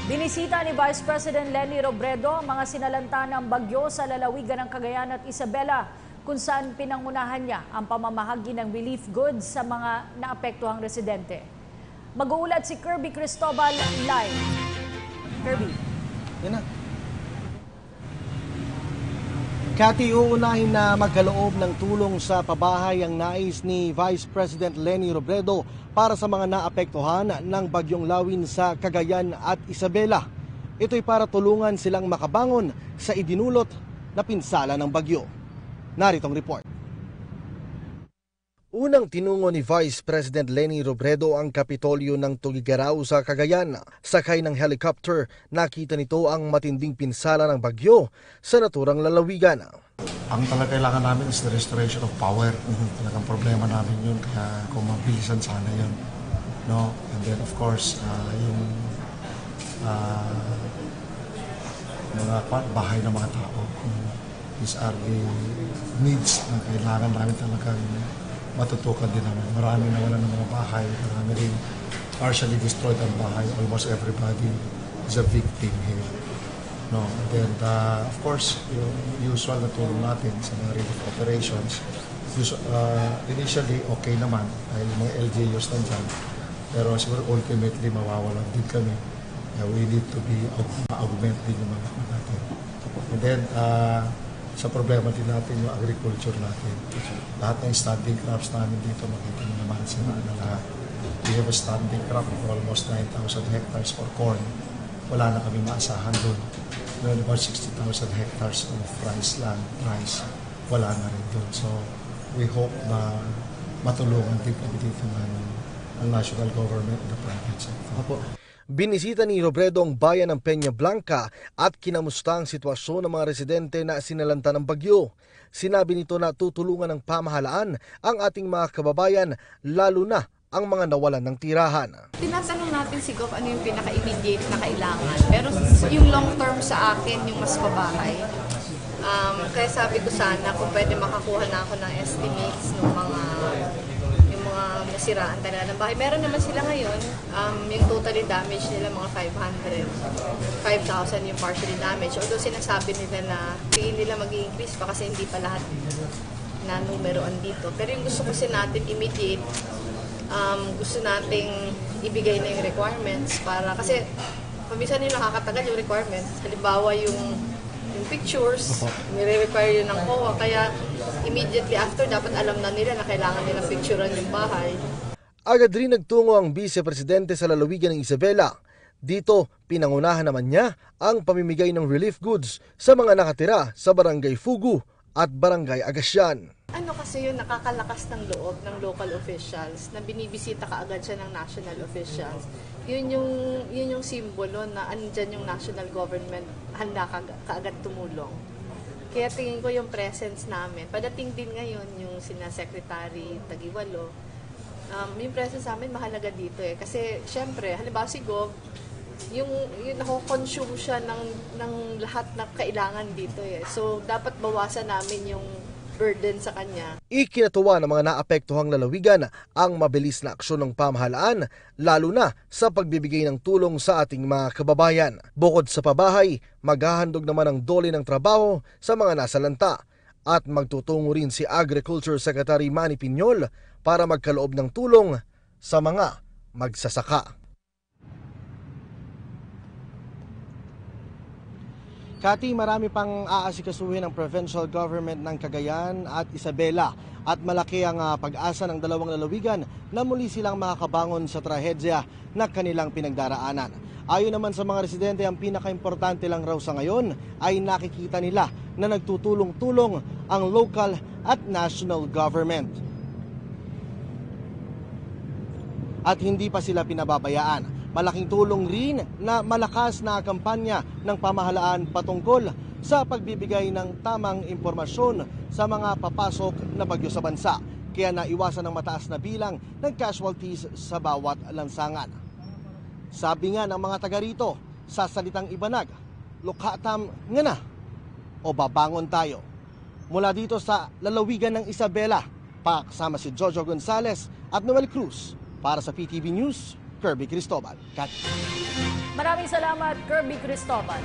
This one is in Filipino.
Binisita ni Vice President Leni Robredo ang mga sinalanta ng bagyo sa lalawigan ng Cagayan at Isabela, kung saan pinangunahan niya ang pamamahagi ng relief goods sa mga naapektuhang residente. Mag-uulat si Kirby Cristobal live. Kirby. Yan na. Kati, uunahin na magkaloob ng tulong sa pabahay ang nais ni Vice President Leni Robredo para sa mga naapektuhan ng bagyong Lawin sa Cagayan at Isabela. Ito'y para tulungan silang makabangon sa idinulot na pinsala ng bagyo. Narito ang report. Unang tinungo ni Vice President Leni Robredo ang Kapitolyo ng Tugigaraw sa Cagayan. Sakay ng helicopter, nakita nito ang matinding pinsala ng bagyo sa naturang lalawigan. Ang talaga kailangan namin is the restoration of power. Talagang problema namin yun, kaya kung mabilisan sana yun. No? And then of course, yung mga bahay ng mga tao. These are the needs na kailangan namin talagang matutukan din namin. Marami nawalan ng mga bahay, marami rin partially destroyed ang bahay. Almost everybody is a victim here. No, and then of course, yung usual na tulong natin sa mga relief operations, initially okay naman dahil mga LGUs nandyan, pero siguro ultimately mawawalan din kami. We need to be augment din yung mga natin. And then sa problema din natin yung agriculture natin. Lahat ng standing crops namin dito, makita nyo naman sila na lahat. We have a standing crop of almost 9,000 hectares for corn. Wala na kami maasahan doon. Meron about 60,000 hectares of rice land, rice. Wala na rin doon. So we hope na matulungan din kami dito ng national government and the private sector. Binisita ni Robredo ang bayan ng Peña Blanca at kinamusta ang sitwasyon ng mga residente na sinalanta ng bagyo. Sinabi nito na tutulungan ng pamahalaan ang ating mga kababayan, lalo na ang mga nawalan ng tirahan. Tinatanong natin si Gov ano yung pinaka-immediate na kailangan. Pero yung long term sa akin, yung mas pabahay. Kaya sabi ko sana kung pwede makakuha na ako ng estimates ng mga nasiraan talaga ng bahay. Meron naman sila ngayon, yung totally damage nila mga 5,000 yung partially damaged. Although sinasabi nila na tingin nila mag-i-increase pa kasi hindi pa lahat na numeroan dito. Pero yung gusto kasi natin immediate, gusto nating ibigay na yung requirements para, kasi paminsan nila nakakatagal yung requirements. Halimbawa yung pictures, nire-require yun ng COA, kaya immediately after dapat alam na nila na kailangan nilang picturean yung bahay. Agad rin nagtungo ang Vice Presidente sa lalawigan ng Isabela. Dito, pinangunahan naman niya ang pamimigay ng relief goods sa mga nakatira sa Barangay Fugu at Barangay Agasyan. Ano kasi yun, nakakalakas ng loob ng local officials na binibisita kaagad siya ng national officials. Yun yung simbolo na andyan yung national government handa kaagad tumulong. Kaya tingin ko yung presence namin. Padating din ngayon yung sina Secretary Tagiwalo. Yung presence namin mahalaga dito eh. Kasi syempre, halimbawa si Gov, yung nako-consume siya ng lahat na kailangan dito eh. So dapat bawasan namin yung burden sa kanya. Ikinatuwa ng mga naapektuhang lalawigan ang mabilis na aksyon ng pamahalaan, lalo na sa pagbibigay ng tulong sa ating mga kababayan. Bukod sa pabahay, maghahandog naman ang dole ng trabaho sa mga nasalanta at magtutungo rin si Agriculture Secretary Manny Piñol para magkaloob ng tulong sa mga magsasaka. Kati, marami pang aasikasuhin ng provincial government ng Cagayan at Isabela at malaki ang pag-asa ng dalawang lalawigan na muli silang makakabangon sa trahedya na kanilang pinagdaraanan. Ayon naman sa mga residente, ang pinaka-importante lang raw sa ngayon ay nakikita nila na nagtutulong-tulong ang local at national government. At hindi pa sila pinababayaan. Malaking tulong rin na malakas na kampanya ng pamahalaan patungkol sa pagbibigay ng tamang impormasyon sa mga papasok na bagyo sa bansa. Kaya naiwasan ng mataas na bilang ng casualties sa bawat lansangan. Sabi nga ng mga taga rito, sa salitang ibanag, lukhatam nga na o babangon tayo. Mula dito sa lalawigan ng Isabela, pakasama si Jojo Gonzales at Noel Cruz para sa PTV News, Kirby Cristobal. Kat. Maraming salamat, Kirby Cristobal.